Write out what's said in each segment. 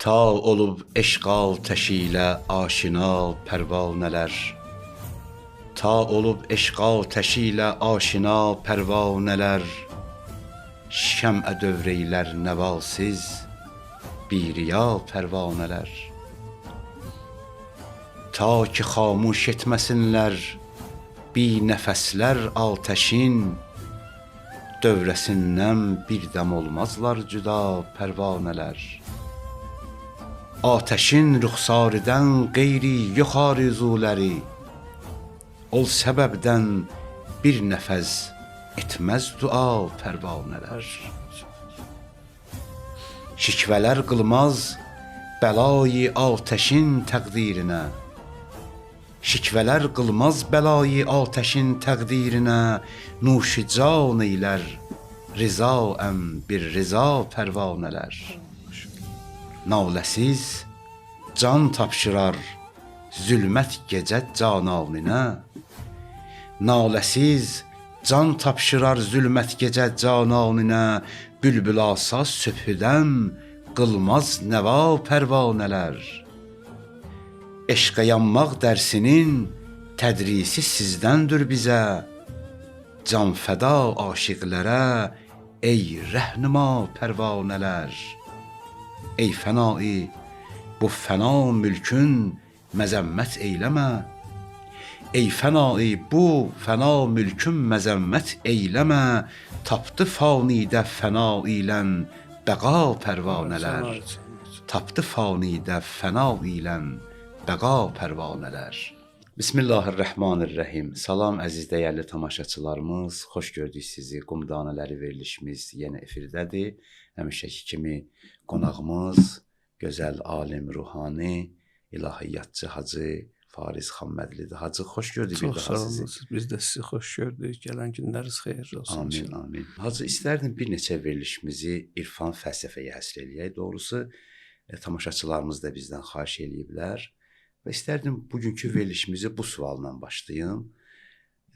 Ta olub eşqal təşilə aşina pərvanələr. Ta olub eşqal təşilə aşina pərvanələr. Şəmə dövreylər nəvasiz, biriya pərvanələr. Ta ki xamuş etməsinlər, bi nəfəslər atəşin. Dövrəsindən bir dəm olmazlar cüda pərvanələr. Atəşin rüxsarıdən qeyri yox arzuləri. Ol səbəbdən bir nəfəs etməz dua pərvanələr. Şikvələr qılmaz bəlayı atəşin təqdirinə. Şikvələr qılmaz bəlayı atəşin təqdirinə. Nuşi can eylər rizaəm bir riza pərvanələr. Naləsiz can tapşırar zülmət gecə cananinə. Naləsiz can tapşırar zülmət gecə cananinə. Bülbül asaz sübhüdən qılmaz nəva pərvanələr. Eşqə yanmaq dərsinin tədrisi sizdəndir bizə. Can fəda aşiqlərə ey rəhnuma pərvanələr. Ey fənai bu fəna mülkün məzəmmət eyləmə. Ey fənai bu fəna mülkün məzəmmət eyləmə. Tapdı fanidə fəna ilən bəqa pərvanələr. Tapdı fanidə fəna ilən bəqa pərvanələr. Bismillahirrahmanirrahim. Salam əziz dəyərli tamaşaçılarımız. Xoş gördük sizi. Qum Danələri verilişimiz yenə efirdədir. Həmişəki kimi qonağımız gözəl alim ruhani ilahiyyatçı Hacı Fariz Xammədlidir. Hacı, xoş gördük bir daha sizi. Çox sağ olun. Biz də sizi xoş gördük. Gələn günləriniz xeyirli olsun. Amin, amin. Hacı, istərdim bir neçə verilişimizi irfan fəlsəfəyə həsr eləyək. Doğrusu tamaşaçılarımız da bizdən xahiş eləyiblər. Və istərdim bugünkü verilişimizi bu sualla başlayım.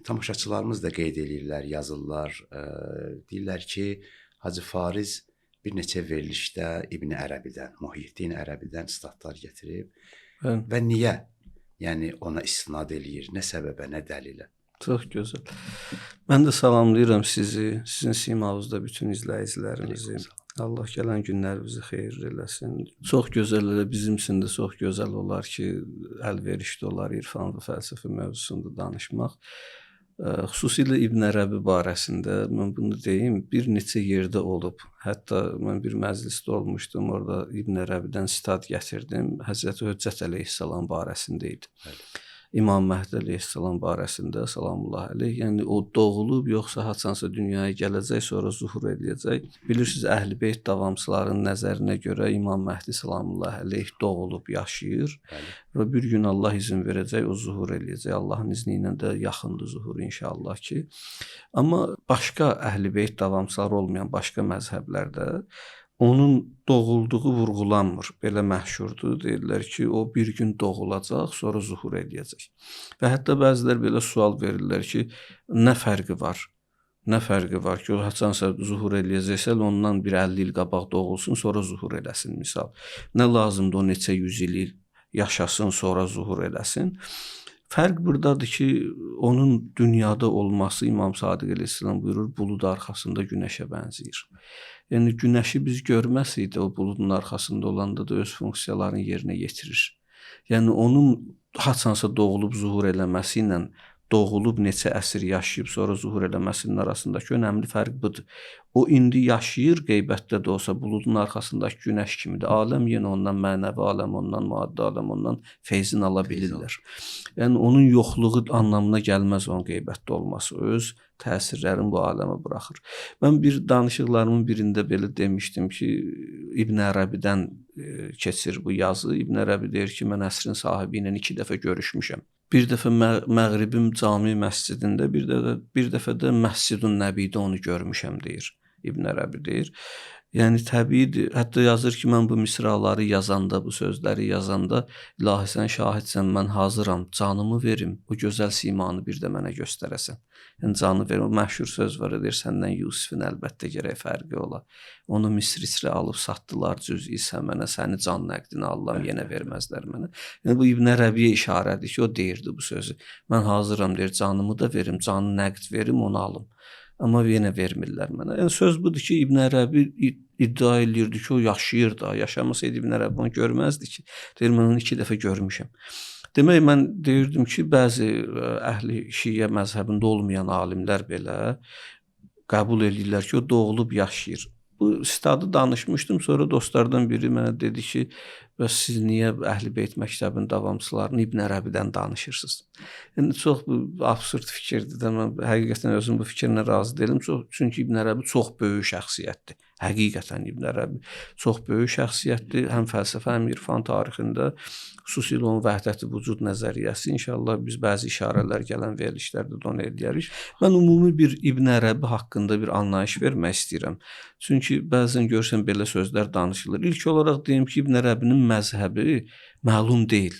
Tamaşaçılarımız da qeyd eləyirlər, yazırlar. Deyirlər ki, Hacı Fariz bir neçə verilişdə İbn Ərəbidən, Muhyiddin Ərəbidən statlar gətirib. Və niyə? Yəni ona istinad eləyir, nə səbəbə, nə dəlilə? Çox gözəl. Mən də salamlayıram sizi, sizin simavuzda bütün izləyicilərinizi. Allah gələn günlərinizi xeyirli eləsin. Çox gözəl elə bizim üçün də çox gözəl olar ki, əlverişli olar irfan və fəlsəfə mövzusunda danışmaq. Xüsusilə İbn Ərəbi barəsində mən bunu deyim, bir neçə yerdə olub. Hətta mən bir məclisdə olmuşdum, orada İbn Ərəbidən sitat gətirdim. Həzrəti Höccət əleyhissalam barəsində idi. İmam Məhdi əleyhissalam barəsində salamullah əleyh. Yəni o doğulub yoxsa haçansa dünyaya gələcək, sonra zuhur edəcək. Bilirsiniz, Əhl-i-Beyt davamçılarının nəzərinə görə İmam Məhdi salamullah əleyh doğulub yaşayır. Və bir gün Allah izin verəcək, o zuhur eləyəcək. Allahın izni ilə də yaxındır zuhur inşallah ki. Amma başqa Əhl-i-Beyt davamçıları olmayan başqa məzhəblərdə onun doğulduğu vurğulanmır. Belə məşhurdur. Deyirlər ki, o bir gün doğulacaq, sonra zuhur eləyəcək. Və hətta bəzilər belə sual verirlər ki, nə fərqi var? Nə fərqi var ki, o haçansa zuhur eləyəcəksə, ondan bir 50 il qabaq doğulsun, sonra zuhur eləsin, misal. Nə lazımdır o neçə 100 il yaşasın, sonra zuhur eləsin? Fərq buradadır ki, onun dünyada olması, İmam Sadiq əleyhissalam buyurur, bulud arxasında günəşə bənzəyir. Yəni, günəşi biz görməsəydi, o buludun arxasında olanda da öz funksiyalarını yerinə yetirir. Yəni, onun haçansa doğulub zuhur eləməsi ilə doğulub neçə əsr yaşayıb, sonra zuhur eləməsinin arasındakı önəmli fərq budur. O, indi yaşayır, qeybətdə də olsa, buludun arxasındakı günəş kimidir. Aləm yenə ondan mənəvi aləm, ondan maddi aləm, ondan feyzin ala bilirlər. Yəni, onun yoxluğu anlamına gəlməz onun qeybətdə olması. Öz təsirlərini bu aləmə buraxır. Mən bir danışıqlarımın birində belə demişdim ki, İbn Ərəbidən keçir bu yazı. İbn Ərəbi deyir ki, mən əsrin sahibi ilə 2 dəfə görüşmüşəm. Bir dəfə Məğribim Cami məscidində, bir dəfə də Məscidun Nəbidə onu görmüşəm deyir. İbn Ərəbi deyir. Yəni təbiidir. Hətta yazır ki, mən bu misraları yazanda, bu sözləri yazanda, ilahi sən şahidsən, mən hazıram, canımı verim, bu gözəl simanı bir də mənə göstərəsən. Yəni canı verim. O məşhur söz var, deyir, səndən Yusifin əlbəttə gərək fərqi ola. Onu Misr alıb satdılar cüz'i səmənə, səni can nəqdini Allah yenə verməzlər mənə. Yəni bu İbn Ərəbiyə işarədir ki, o deyirdi bu sözü. Mən hazıram, deyir, canımı da verim, canı nəqd verim, onu alım. Amma yenə vermirlər mənə. Yəni söz budur ki, İbn Ərəbi iddia eləyirdi ki, o yaşayır da, yaşamasaydı İbn Ərəbi onu görməzdi ki. Deyir, mən onu 2 dəfə görmüşəm. Demək, mən deyirdim ki, bəzi əhli şiə məzhəbində olmayan alimlər belə qəbul edirlər ki, o doğulub yaşayır. Bu stadı danışmışdım, sonra dostlardan biri mənə dedi ki, bəs siz niyə Əhl-i Beyt məktəbinin davamçılarını İbn Ərəbidən danışırsınız? Yəni çox absurd fikirdir də, mən həqiqətən özüm bu fikrinə razı deyiləm. Çünki İbn Ərəbi çox böyük şəxsiyyətdir. Həqiqətən İbn Ərəbi çox böyük şəxsiyyətdir, həm fəlsəfə, həm irfan tarixində, xüsusilə onun vəhdəti vücud nəzəriyyəsi. İnşallah biz bəzi işarələr gələn verilişlərdə də onu eləyərik. Mən ümumi bir İbn Ərəbi haqqında bir anlayış vermək istəyirəm. Çünki bəzən görürsən belə sözlər danışılır. İlk olaraq deyim ki, İbn Ərəbinin məzhəbi məlum deyil.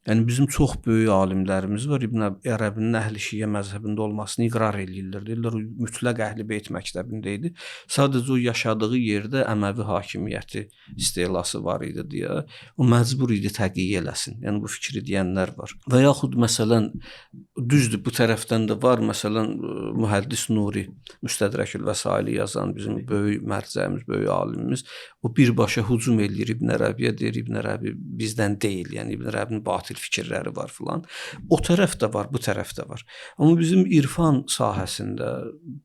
Yəni bizim çox böyük alimlərimiz var. İbn Ərəbinin Əhl-i Şiə məzhəbində olmasını iqrar eləyirlər. Deyirlər o mütləq Əhl-i Beyt məktəbində idi. Sadəcə o yaşadığı yerdə Əməvi hakimiyyəti istilası var idi deyə o məcbur idi təqiy eləsin. Yəni bu fikri deyənlər var. Və yaxud məsələn düzdür, bu tərəfdən də var. Məsələn Mühəddis Nuri Müstədrəkül Vəsaili yazan bizim böyük mərcəyimiz, böyük alimimiz o birbaşa hücum eləyir İbn Ərəbiyə, deyir İbn Ərəbi bizdən deyil. Yəni İbn Ərəbinin batil fikirləri var filan. O tərəf də var, bu tərəf də var. Amma bizim irfan sahəsində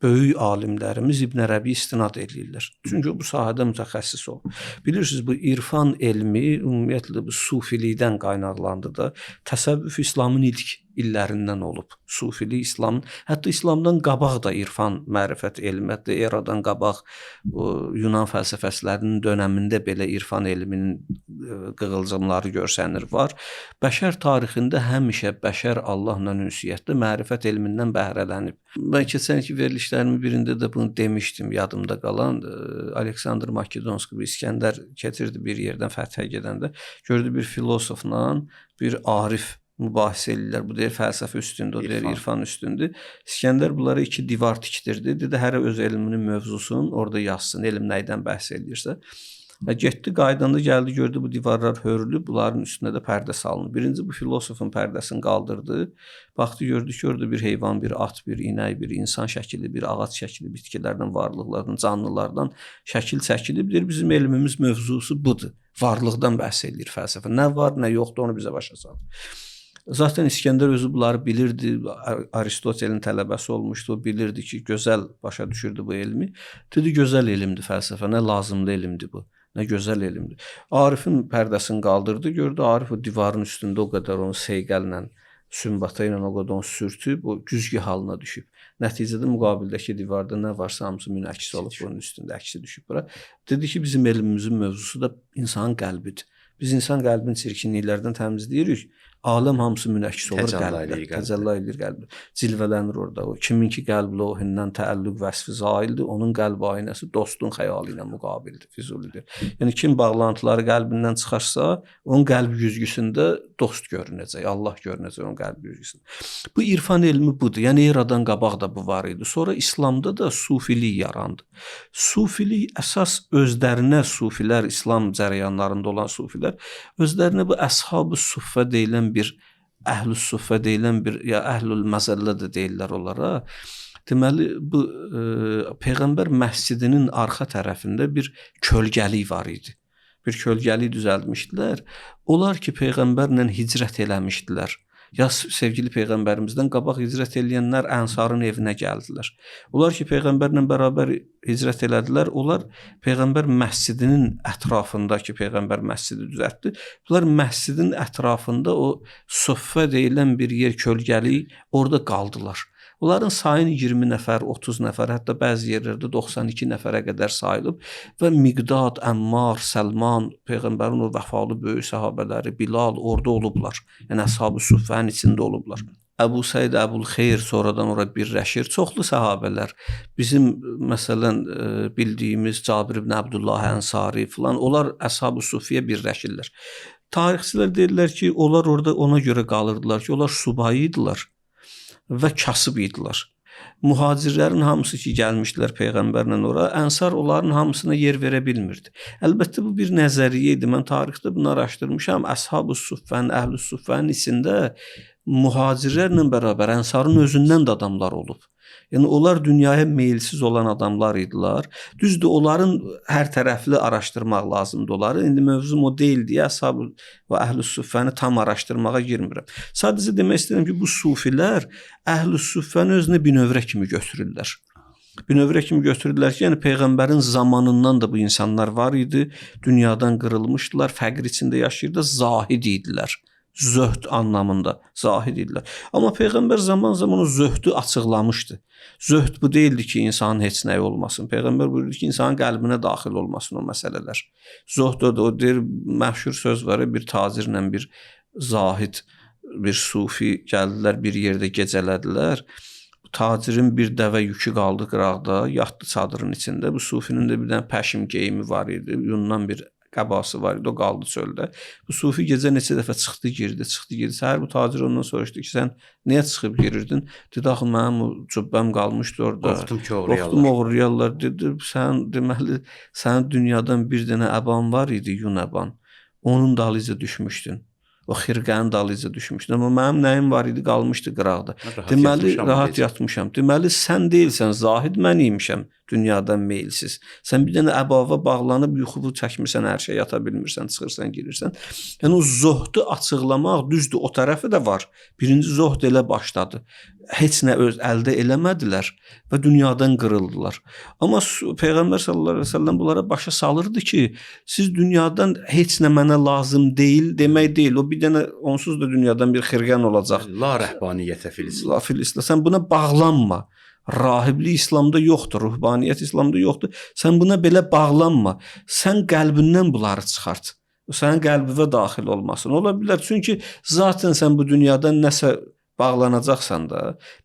böyük alimlərimiz İbn Ərəbi istinad edirlər. Çünki bu sahədə mütəxəssis olub. Bilirsiniz, bu irfan elmi ümumiyyətlə bu sufilikdən qaynaqlandı da. Təsəvvüf İslamın ilk illərindən olub. Sufilik İslamın, hətta İslamdan qabaq da irfan, mərifət elmi, hətta eradan qabaq Yunan fəlsəfəçilərinin dönəmində belə irfan elminin qığılcımları görsənir var. Bəşər tarixində həmişə bəşər Allahla ünsiyyətdə mərifət elmindən bəhrələnib. Mən keçənki verilişlərimin birində də bunu demişdim, yadımda qalan. Aleksandr Makedonski, bir İskəndər keçirdi bir yerdən fəthə gedəndə, gördü bir filosofla bir arif mübahisə edirlər. Bu deyir fəlsəfə üstündür, o deyir irfan üstündür. İskəndər bunlara 2 divar tikdirdi. Dedi hər öz elminin mövzusunu orada yazsın, elm nəydən bəhs edirsə. Getdi, qaydanda gəldi, gördü bu divarlar hörülüb, bunların üstünə də pərdə salınıb. Birinci bu filosofun pərdəsini qaldırdı. Baxdı, gördü ki, orada bir heyvan, bir at, bir inək, bir insan şəkili, bir ağac şəkili, bitkilərdən, varlıqlardan, canlılardan şəkil çəkilib. Deyir, bizim elmimiz mövzusu budur. Varlıqdan bəhs edir fəlsəfə. Nə var, nə yoxdur, onu bizə başa salır. Zaten İskəndər özü bunları bilirdi, Aristotelin tələbəsi olmuşdu, o bilirdi ki, gözəl başa düşürdü bu elmi. Dedi, gözəl elmdir fəlsəfə, nə lazımlı elmdir bu, nə gözəl elmdir. Arifin pərdəsini qaldırdı, gördü, Arif o divarın üstündə o qədər onu seyqəllə, sümbata ilə o qədər onu sürtüb, o güzgü halına düşüb. Nəticədə müqabildəki divarda nə varsa hamısı münəks olub, bunun üstündə əksi düşüb bura. Dedi ki, bizim elmimizin mövzusu da insanın qəlbidir. Biz insan qəlbini çirkinliklərdən təmizləyirik. Aləm hamısı münəks olur qəlbdə. Təcəlli edir qəlbdə. Cilvələnir orada. O kiminki qəlblə o hündən təəlluq vəsfi zaildir, onun qəlb aynəsi dostun xəyalı ilə müqabildir, füzulidir. Yəni kim bağlantıları qəlbindən çıxarsa, onun qəlb güzgüsündə dost görünəcək, Allah görünəcək onun qəlb güzgüsündə. Bu irfan elmi budur. Yəni eradan qabaq da bu var idi. Sonra İslamda da sufilik yarandı. Sufilik əsas özlərinə sufilər, İslam cərəyanlarında olan sufilər özlərinə bu əshab-ı suffə deyilən bir əhl-ü suffə deyilən bir ya əhlül məzəllə də deyirlər onlara. Deməli bu Peyğəmbər məscidinin arxa tərəfində bir kölgəlik var idi. Bir kölgəlik düzəltmişdilər. Onlar ki Peyğəmbərlə hicrət eləmişdilər. Ya sevgili Peyğəmbərimizdən qabaq hicrət eləyənlər Ənsarın evinə gəldilər. Onlar ki Peyğəmbərlə bərabər hicrət elədilər, onlar Peyğəmbər məscidinin ətrafında ki Peyğəmbər məscidi düzəltdi. Bunlar məscidin ətrafında o suffə deyilən bir yer, kölgəlik, orada qaldılar. Onların sayını 20 nəfər, 30 nəfər, hətta bəzi yerlərdə 92 nəfərə qədər sayılıb və Miqdad, Əmmar, Səlman, Peyğəmbərin o vəfalı böyük səhabələri, Bilal orada olublar. Yəni Əshab-ı Suffənin içində olublar. Əbu Səid Əbul-Xeyr sonradan ora birləşir. Çoxlu səhabələr, bizim məsələn bildiyimiz Cabir ibn Abdullah Ənsari filan, onlar Əshab-ı Sufiyə birləşirlər. Tarixçilər deyirlər ki, onlar orada ona görə qalırdılar ki, onlar subayı idilər və kasıb idilər. Mühacirlərin hamısı ki gəlmişdilər peyğəmbərlə ora, Ənsar onların hamısına yer verə bilmirdi. Əlbəttə bu bir nəzəriyyə idi. Mən tarixdə bunu araşdırmışam. Əshab-ı Suffənin, Əhl-i Suffənin içində mühacirlərlə bərabər Ənsarın özündən də adamlar olub. Yəni onlar dünyaya meylsiz olan adamlar idilər. Düzdür, onların hər tərəfli araşdırmaq lazımdır onları. İndi mövzum o deyil deyə Əshab və Əhl-i Suffəni tam araşdırmağa girmirəm. Sadəcə demək istəyirəm ki, bu sufilər Əhl-i Suffəni özünə binövrə kimi götürürlər. Binövrə kimi götürürlər ki, yəni peyğəmbərin zamanından da bu insanlar var idi. Dünyadan qırılmışdılar, fəqr içində yaşayırdı, zahid idilər. Zöhd anlamında zahid idilər. Amma peyğəmbər zaman-zaman o zöhdü açıqlamışdı. Zöhd bu deyildi ki, insanın heç nəyi olmasın. Peyğəmbər buyurdu ki, insanın qəlbinə daxil olmasın o məsələlər. Zöhd o deyir, məşhur söz var, bir tacirlə bir zahid, bir sufi gəldilər, bir yerdə gecələdilər. Tacirin bir dəvə yükü qaldı qıraqda, yatdı çadırın içində. Bu sufinin də bir dənə pəşim geyimi var idi, yundan bir qəbası var idi, o qaldı çöldə. Bu sufi gecə neçə dəfə çıxdı, girdi. Səhər bu tacir ondan soruşdu ki, sən niyə çıxıb girirdin? Dedi, axı mənim cübbəm qalmışdı orada. Qorxdum ki, oğrayarlar. Qorxdum, oğrayarlar. Dedi, deməli, sənin dünyadan bir dənə əban var idi, yun əban. Onun dalıyca düşmüşdün. O xirqənin dalıyca düşmüşdün. Amma mənim nəyim var idi, qalmışdı qıraqda. Deməli, rahat yatmışam. Deməli, sən deyilsən, zahid mən imişəm. Dünyadan meylsiz. Sən bir dənə əbava bağlanıb yuxubu çəkmirsən, hər şey yata bilmirsən, çıxırsan, girirsən. Yəni o zohdu açıqlamaq düzdür, o tərəfi də var. Birinci zohd elə başladı. Heç nə öz əldə eləmədilər və dünyadan qırıldılar. Amma Peyğəmbər sallallahu əleyhi və səlləm bunlara başa salırdı ki, siz dünyadan heç nə mənə lazım deyil demək deyil. O bir dənə onsuz da dünyadan bir xirqən olacaq. La rəhbaniyyətə filistin. La filistin. Sən buna bağlanma. Rahiblik İslamda yoxdur, ruhbaniyyət İslamda yoxdur. Sən buna belə bağlanma. Sən qəlbindən bunları çıxart. Sənin qəlbinə daxil olmasın. Ola bilər, çünki zaten sən bu dünyadan nəsə bağlanacaqsan da,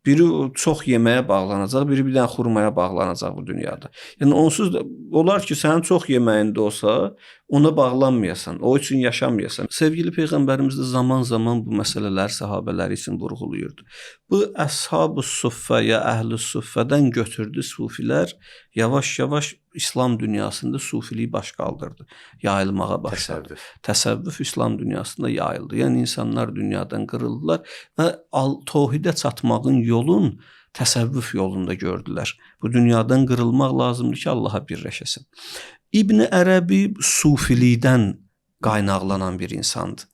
biri çox yeməyə bağlanacaq, biri bir dənə xurmaya bağlanacaq bu dünyada. Yəni onsuz da olar ki, sənin çox yeməyində olsa, ona bağlanmayasan, o üçün yaşamayasan. Sevgili Peyğəmbərimiz də zaman-zaman bu məsələləri səhabələri üçün vurğulayırdı. Bu Əshab-ı Suffə ya Əhl-i Suffədən götürdü sufilər, yavaş-yavaş İslam dünyasında sufiliyi baş qaldırdı, yayılmağa başladı. Təsəvvüf İslam dünyasında yayıldı. Yəni insanlar dünyadan qırıldılar və təvhidə çatmağın yolun təsəvvüf yolunda gördülər. Bu dünyadan qırılmaq lazımdır ki, Allaha birləşəsin. İbn Ərəbi sufilikdən qaynaqlanan bir insandır.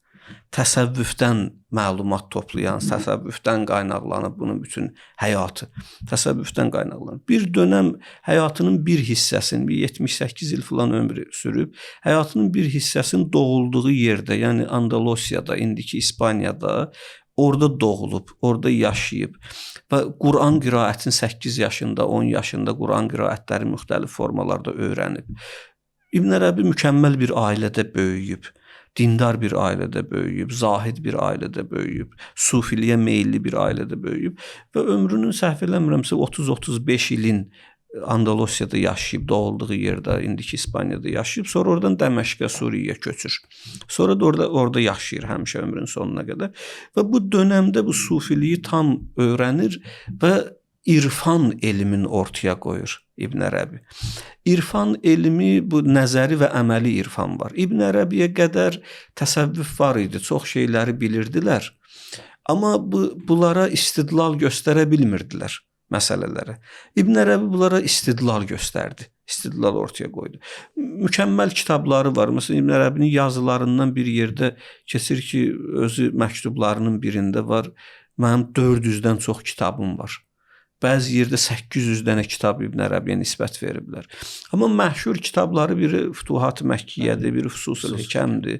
Təsəvvüfdən məlumat toplayan, təsəvvüfdən qaynaqlanıb bunun bütün həyatı, təsəvvüfdən qaynaqlanıb. Bir dönəm həyatının bir hissəsini, bir 78 il falan ömrü sürüb, həyatının bir hissəsini doğulduğu yerdə, yəni Andalusiyada, indiki İspaniyada, orada doğulub, orada yaşayıb və Quran qiraətini 8 yaşında, 10 yaşında Quran qiraətləri müxtəlif formalarda öyrənib. İbn Ərəbi mükəmməl bir ailədə böyüyüb. Dindar bir ailədə böyüyüb, zahid bir ailədə böyüyüb, sufiliyə meyilli bir ailədə böyüyüb və ömrünün səhv eləmirəmsə 30-35 ilin Andalusiyada yaşayıb, doğulduğu yerdə, indiki İspaniyada yaşayıb, sonra oradan Dəməşqə, Suriyaya köçür. Sonra da orada yaşayır həmişə ömrünün sonuna qədər və bu dönəmdə bu sufiliyi tam öyrənir və irfan elmini ortaya qoyur İbn Ərəbi. İrfan elmi bu nəzəri və əməli irfan var. İbn Ərəbiyə qədər təsəvvüf var idi, çox şeyləri bilirdilər. Amma bunlara istidlal göstərə bilmirdilər məsələlərə. İbn Ərəbi bunlara istidlal göstərdi, istidlal ortaya qoydu. Mükəmməl kitabları var. Məsələn, İbn Ərəbinin yazılarından bir yerdə keçir ki, özü məktublarının birində var, mənim 400-dən çox kitabım var. Bəzi yerdə 800 dənə kitab İbn Ərəbiyə nisbət veriblər. Amma məşhur kitabları biri Fütuhat-ı Məkkiyədir, biri Fusus-ül Hikəmdir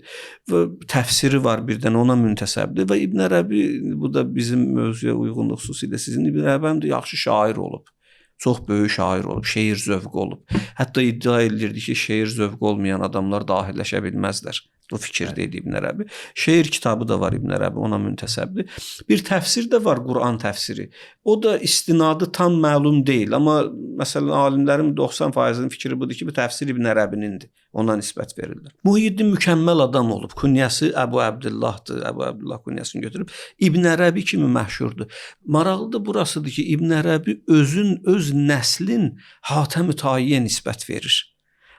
və təfsiri var bir dənə ona müntəsəbdir və İbn Ərəbi, bu da bizim mövzuya uyğunluq xüsusilə sizin İbn Ərəbi də yaxşı şair olub. Çox böyük şair olub, şeir zövqü olub. Hətta iddia edilirdi ki, şeir zövqü olmayan adamlar dahiləşə bilməzlər O fikir deyil İbn Ərəbi. Şeir kitabı da var İbn Ərəbi, ona müntəsəbdir. Bir təfsir də var, Quran təfsiri. O da istinadı tam məlum deyil, amma məsələn alimlərin 90%-nin fikri budur ki, bu təfsir İbn Ərəbinindir. Ona nisbət verilir. Muhyiddin mükəmməl adam olub. Künyəsi Əbu Əbdullahdır. Əbu Əbdullah künyəsini götürüb İbn Ərəbi kimi məşhurdur. Maraqlı da burasıdır ki, İbn Ərəbi öz nəslin Hatəm-i Taiyə nisbət verir.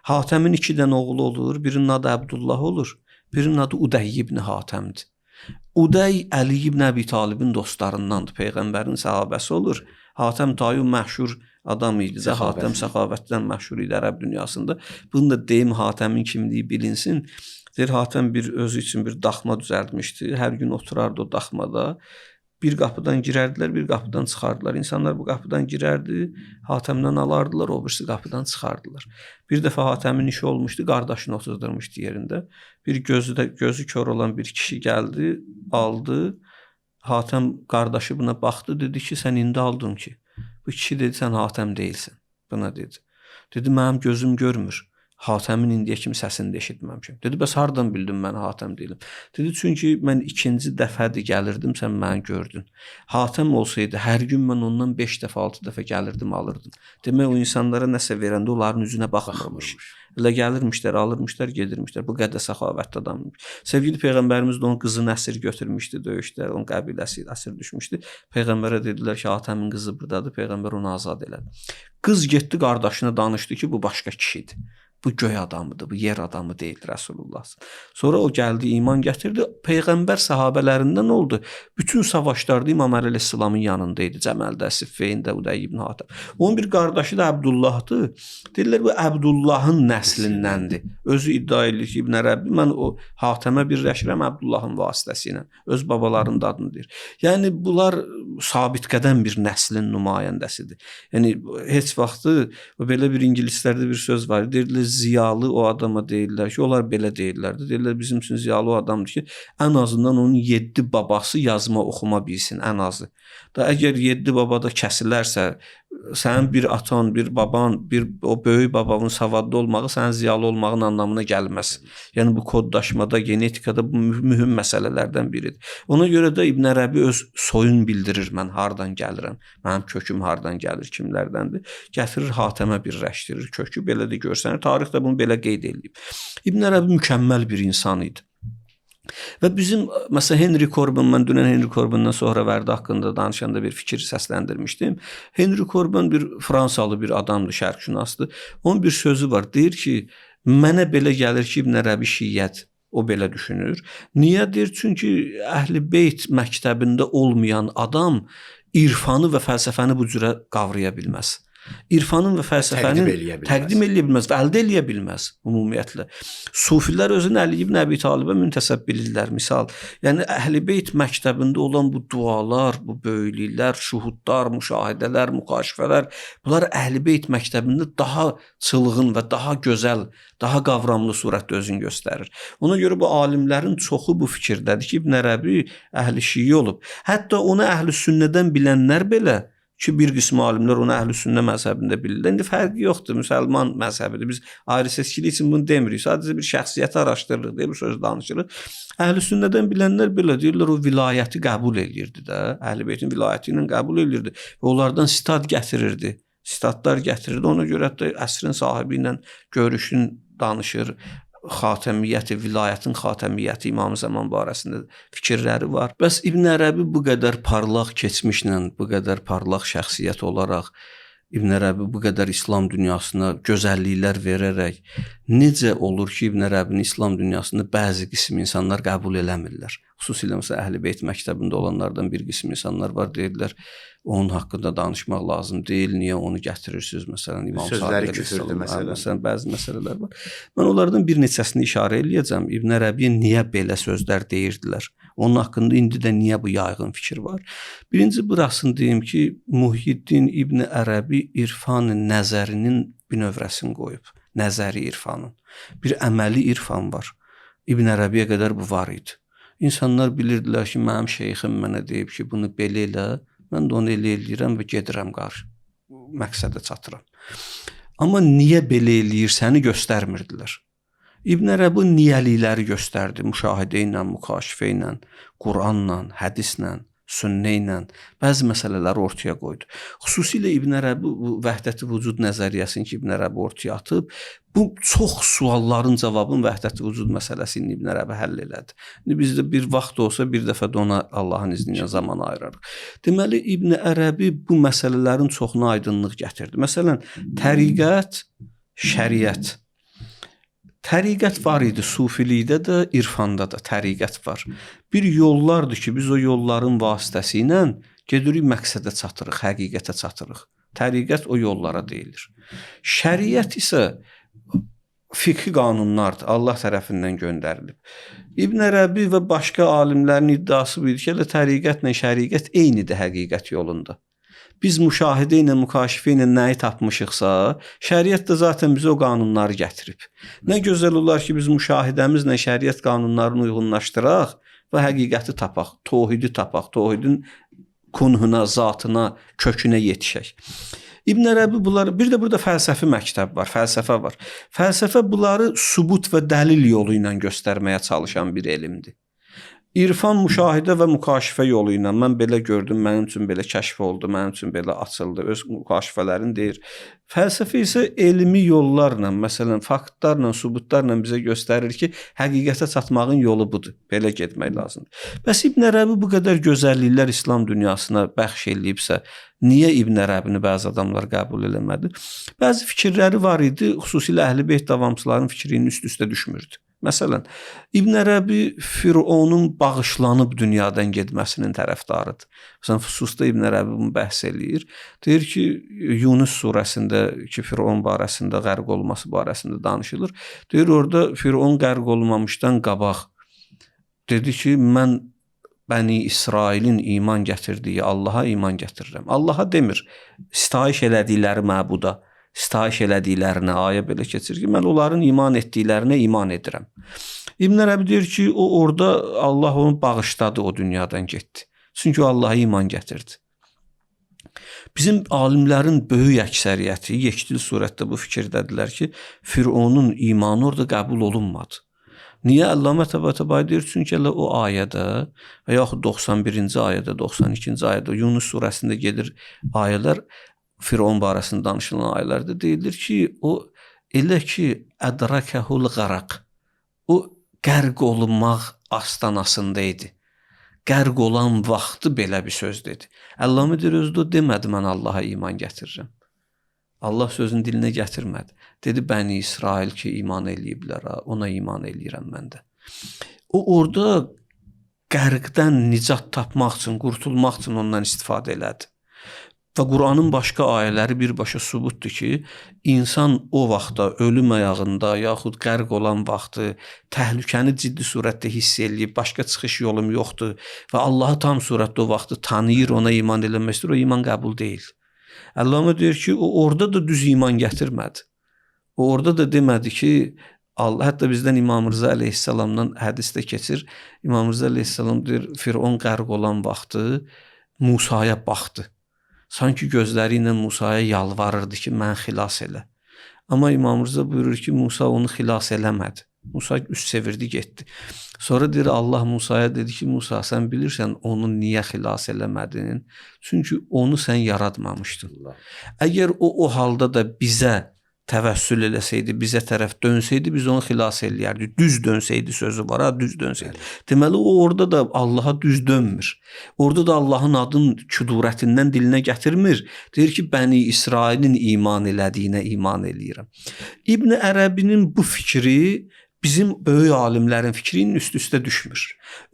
Hatəmin 2 dənə oğlu olur. Birinin adı Əbdullah olur. Birinin adı Udəy ibn Hatəmdir. Udəy Əli ibn Əbi Talibin dostlarındandır. Peyğəmbərin səhabəsi olur. Hatəm Tayi məşhur adam idi də. Hatəm səxavətdən məşhur idi ərəb dünyasında. Bunu da deyim, Hatəmin kimliyi bilinsin. Deyir, Hatəm özü üçün bir daxma düzəltmişdi. Hər gün oturardı o daxmada. Bir qapıdan girərdilər, bir qapıdan çıxardılar. İnsanlar bu qapıdan girərdi, Hatəmdən alardılar, o birisi qapıdan çıxardılar. Bir dəfə Hatəmin işi olmuşdu, qardaşını oturdurmuşdu yerində. Bir gözü kör olan bir kişi gəldi, aldı. Hatəm qardaşı buna baxdı, dedi ki, sən indi aldın ki. Bu kişi dedi, sən Hatəm deyilsən. Buna dedi. Dedi, mənim gözüm görmür. Hatəmin indiyə kimi səsini də eşitməmişəm. Dedi, bəs hardan bildin mən Hatəm deyiləm? Dedi, çünki mən 2-ci dəfədir gəlirdim, sən məni gördün. Hatəm olsaydı, hər gün mən ondan 5 dəfə, 6 dəfə gəlirdim, alırdım. Demək, o insanlara nəsə verəndə onların üzünə baxmırmış. Elə gəlirmişlər, alırmışlar, gedirmişlər. Bu qədər səxavətli adammış. Sevgili Peyğəmbərimiz də onun qızını əsir götürmüşdü döyüşdə, onun qəbiləsi əsir düşmüşdü. Peyğəmbərə dedilər ki, Hatəmin qızı buradadır. Peyğəmbər onu azad elədi. Qız getdi, qardaşına danışdı ki, bu başqa kişidir. Bu göy adamıdır, bu yer adamı deyil Rəsulullah. Sonra o gəldi, iman gətirdi. Peyğəmbər səhabələrindən oldu. Bütün savaşlarda İmam Əli əleyhissalamın yanındaydı. Cəməldə, Siffeyində, Udəy ibn Hatəm. Onun bir qardaşı da Əbdullahdır. Deyirlər, bu Əbdullahın nəslindəndir. Özü iddia edir ki, İbn Ərəbi, mən o Hatəmə birləşirəm Əbdullahın vasitəsilə. Öz babalarının da adını deyir. Yəni, bunlar sabit qədəm bir nəslin nümayəndəsidir. Yəni, heç vaxtı belə bir ingilislərdə bir söz var. Deyirlər, ziyalı o adama deyirlər ki, onlar belə deyirlərdi. Deyirlər, bizim üçün ziyalı o adamdır ki, ən azından onun 7 babası yazma, oxuma bilsin, ən azı. Da əgər 7 babada kəsilərsə, sənin bir atan, bir baban, o böyük babanın savadlı olmağı sənin ziyalı olmağın anlamına gəlməz. Yəni, bu koddaşmada, genetikada bu mühüm məsələlərdən biridir. Ona görə də İbn Ərəbi öz soyun bildirir, mən hardan gəlirəm, mənim köküm hardan gəlir, kimlərdəndir. Gətirir, Hatəmə birləşdirir kökü, belə də görsənir. Tarix də bunu belə qeyd edib. İbn Ərəbi mükəmməl bir insan idi. Və bizim, məsələn, Henry Corbin, mən dünən Henry Corbin'dən Sohravardi haqqında danışanda bir fikir səsləndirmişdim. Henry Corbin bir Fransalı bir adamdır, şərqşünasdır. Onun bir sözü var, deyir ki, mənə belə gəlir ki, İbn Ərəbi şiyyət, o belə düşünür. Niyə deyir? Çünki Əhl-i Beyt məktəbində olmayan adam irfanı və fəlsəfəni bu cürə qavraya bilməz. İrfanın və fəlsəfənin təqdim eləyə bilməz və əldə eləyə bilməz ümumiyyətlə. Sufilər özünü Əli ibn Əbi Talibə müntəsəb bilirlər, misal. Yəni, Əhl-i Beyt məktəbində olan bu dualar, bu böyüklüklər, şuhudlar, müşahidələr, mükaşifələr, bunlar Əhl-i Beyt məktəbində daha çılğın və daha gözəl, daha qavramlı surətdə özünü göstərir. Ona görə bu alimlərin çoxu bu fikirdədir ki, İbn Ərəbi əhl-i şiə olub. Hətta onu əhl-i sünnədən bilənlər belə, ki, bir qismi alimlər onu əhl-i sünnə məzhəbində bilirlər. İndi fərqi yoxdur, müsəlman məzhəbidir. Biz ayrı-seçkilik üçün bunu demirik. Sadəcə bir şəxsiyyəti araşdırırıq, deyə bir söz danışırıq. Əhl-i sünnədən bilənlər belə deyirlər, o vilayəti qəbul edirdi də. Əhl-i Beytin vilayəti ilə qəbul edirdi. Və onlardan sitat gətirirdi. Sitatlar gətirirdi. Ona görə də əsrin sahibi ilə görüşün danışır. Xatəmiyyəti, vilayətin xatəmiyyəti, İmam Zaman barəsində fikirləri var. Bəs İbn Ərəbi bu qədər parlaq keçmişlə, bu qədər parlaq şəxsiyyət olaraq, İbn Ərəbi bu qədər İslam dünyasına gözəlliklər verərək necə olur ki, İbn Ərəbini İslam dünyasında bəzi qism insanlar qəbul eləmirlər? Xüsusilə məsələn Əhl-i Beyt məktəbində olanlardan bir qism insanlar var, deyirlər, onun haqqında danışmaq lazım deyil, niyə onu gətirirsiniz? Məsələn, İmam sözləri küfürdür məsələn, bəzi məsələlər var. Mən onlardan bir neçəsini işarə eləyəcəm. İbn Ərəbiyə niyə belə sözlər deyirdilər? Onun haqqında indi də niyə bu yayğın fikir var? Birinci burasını deyim ki, Muhyiddin İbn Ərəbi irfan nəzərinin bir növrəsini qoyub. Nəzəri irfanın. Bir əməli irfan var. İbn Ərəbiyə qədər bu var idi. İnsanlar bilirdilər ki, mənim şeyxim mənə deyib ki, bunu belə elə, mən də onu elə eləyirəm və gedirəm qarşı. Məqsədə çatıram. Amma niyə belə eləyir, səni göstərmirdilər. İbn Ərəbi niyəlikləri göstərdi müşahidə ilə, mükaşifə ilə, Quranla, hədislə, sünnə ilə bəzi məsələləri ortaya qoydu. Xüsusilə İbn Ərəbi bu vəhdəti vücud nəzəriyyəsini ki, İbn Ərəbi ortaya atıb, bu çox sualların cavabını vəhdəti vücud məsələsini İbn Ərəbi həll elədi. İndi bizdə bir vaxt olsa bir dəfə də ona Allahın izni ilə zaman ayırarıq. Deməli İbn Ərəbi bu məsələlərin çoxuna aydınlıq gətirdi. Məsələn, təriqət, şəriət. Təriqət var idi, sufilikdə də, irfanda da təriqət var. Bir yollardır ki, biz o yolların vasitəsilə gedirik məqsədə çatırıq, həqiqətə çatırıq. Təriqət o yollara deyilir. Şəriət isə fiqhi qanunlardır, Allah tərəfindən göndərilib. İbn Ərəbi və başqa alimlərin iddiası budur ki, təriqətlə şəriət eynidir həqiqət yolunda. Biz müşahidə ilə, mükaşifə ilə nəyi tapmışıqsa, şəriət də zaten bizə o qanunları gətirib. Nə gözəl olar ki, biz müşahidəmizlə şəriət qanunlarını uyğunlaşdıraq və həqiqəti tapaq, təvhidi tapaq, təvhidin kunhuna, zatına, kökünə yetişək. İbn Ərəbi bunları, bir də burada fəlsəfi məktəb var, fəlsəfə var. Fəlsəfə bunları sübut və dəlil yolu ilə göstərməyə çalışan bir elmdir. İrfan, müşahidə və mükaşifə yolu ilə mən belə gördüm, mənim üçün belə kəşf oldu, mənim üçün belə açıldı, öz mükaşifələrini deyir. Fəlsəfə isə elmi yollarla, məsələn, faktlarla, sübutlarla bizə göstərir ki, həqiqətə çatmağın yolu budur, belə getmək lazımdır. Bəs İbn Ərəbi bu qədər gözəlliklər İslam dünyasına bəxş eləyibsə, niyə İbn Ərəbini bəzi adamlar qəbul eləmədi? Bəzi fikirləri var idi, xüsusilə Əhl-i Beyt davamçıların fikrinin üst-üstə düşmürdü. Məsələn, İbn Ərəbi Fironun bağışlanıb dünyadan getməsinin tərəfdarıdır. Məsələn, Fususda İbn Ərəbi bunu bəhs eləyir. Deyir ki, Yunus surəsində ki, Firon barəsində, qərq olması barəsində danışılır. Deyir, orada Firon qərq olmamışdan qabaq dedi ki, mən Bəni İsrailin iman gətirdiyi Allaha iman gətirirəm. Allaha demir, sitayiş elədikləri məbuda, sitayiş elədiklərinə ayə belə keçir ki, mən onların iman etdiklərinə iman edirəm. İbn Ərəbi deyir ki, o orada Allah onu bağışladı, o dünyadan getdi. Çünki o Allaha iman gətirdi. Bizim alimlərin böyük əksəriyyəti yekdil surətdə bu fikirdədirlər ki, Fironun imanı orada qəbul olunmadı. Niyə? Əllamə Təbatabai deyir, çünki o ayədə və yaxud 91-ci ayədə, 92-ci ayədə, Yunus surəsində gedir ayələr, Firon barəsində danışılan ayələrdə deyilir ki, o elə ki, ədrakəhul qaraq, o qərq olunmaq astanasında idi. Qərq olan vaxtı belə bir söz dedi. Əllamə deyir, özü də demədi, mən Allaha iman gətirirəm. Allah sözün dilinə gətirmədi. Dedi, Bəni İsrail ki, iman eləyiblər, ona iman eləyirəm mən də. O orada qərqdən nicat tapmaq üçün, qurtulmaq üçün ondan istifadə elədi. Və Quranın başqa ayələri birbaşa sübutdur ki, insan o vaxtda ölüm ayağında yaxud qərq olan vaxtı təhlükəni ciddi surətdə hiss eləyib, başqa çıxış yolum yoxdur və Allahı tam surətdə o vaxtı tanıyır, ona iman eləmək istəyir, o iman qəbul deyil. Əllamə deyir ki, o orada da düz iman gətirmədi. O orada da demədi ki, Allah, hətta bizdən İmam Rıza əleyhissalamdan hədisdə keçir. İmam Rıza əleyhissalam deyir, Firon qərq olan vaxtı Musaya baxdı. Sanki gözləri ilə Musaya yalvarırdı ki, mən xilas elə. Amma İmam Rıza buyurur ki, Musa onu xilas eləmədi. Musa üst çevirdi, getdi. Sonra deyir, Allah Musaya dedi ki, Musa, sən bilirsən onu niyə xilas eləmədin? Çünki onu sən yaratmamışdın. Əgər o halda da bizə təvəssül eləsəydi, bizə tərəf dönsəydi, biz onu xilas eləyərdik. Düz dönsəydi sözü var, düz dönsəydi. Deməli, o orada da Allaha düz dönmür. Orada da Allahın adın küdurətindən dilinə gətirmir. Deyir ki, Bəni İsrailin iman elədiyinə iman eləyirəm. İbn Ərəbinin bu fikri bizim böyük alimlərin fikrinin üst-üstə düşmür.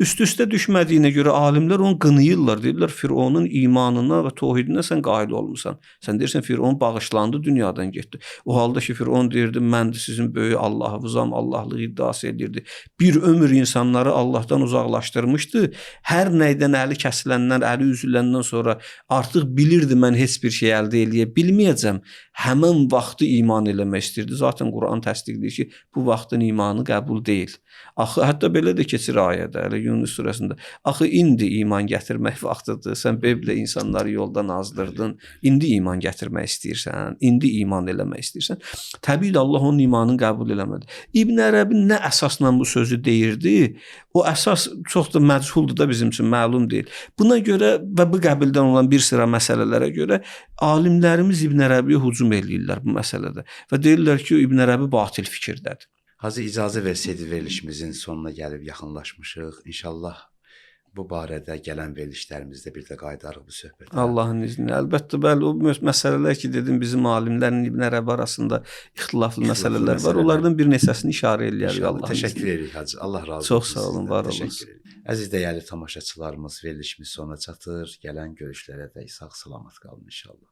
Üst-üstə düşmədiyinə görə alimlər onu qınayırlar. Deyirlər, Fironun imanına və təvhidinə sən qail olmusan. Sən deyirsən, Firon bağışlandı, dünyadan getdi. O halda ki, Firon deyirdi, mən də sizin böyük Allahınızam, Allahlıq iddiası edirdi. Bir ömür insanları Allahdan uzaqlaşdırmışdı. Hər nəydən əli kəsiləndən, əli üzüləndən sonra artıq bilirdi, mən heç bir şey əldə eləyə bilməyəcəm. Həmən vaxtı iman eləmək istirdi. Zaten Quran təsdiqləyir ki, bu vaxtın imanı imanı qəbul deyil. Axı hətta belə də keçir ayədə, elə Yunus surəsində. Axı indi iman gətirmək vaxtıdır. Sən belə insanları yoldan azdırdın. İndi iman gətirmək istəyirsən, indi iman eləmək istəyirsən. Təbii də Allah onun imanını qəbul eləmədi. İbn Ərəbi nə əsasla bu sözü deyirdi? O əsas çox da məchuldur da bizim üçün, məlum deyil. Buna görə və bu qəbildən olan bir sıra məsələlərə görə alimlərimiz İbn Ərəbiyə hücum eləyirlər bu məsələdə və deyirlər ki, İbn Ərəbi batil fikirdədir. Hacı icazə versəydi verilişimizin sonuna gəlib yaxınlaşmışıq. İnşallah bu barədə gələn verilişlərimizdə bir də qayıdarıq bu söhbətə. Allahın izni. Əlbəttə, bəli, o məsələlər ki, dedim bizim alimlərlə İbn Ərəbi arasında ixtilaflı məsələlər var. Onlardan bir neçəsini işarə eləyərik Allahın izni. Təşəkkür edirik Hacı. Allah razı olsun. Çox sağ olun, var olun. Əziz dəyərli tamaşaçılarımız, verilişimiz sona çatır. Gələn görüşlərə də sağ salamat qalın inşallah.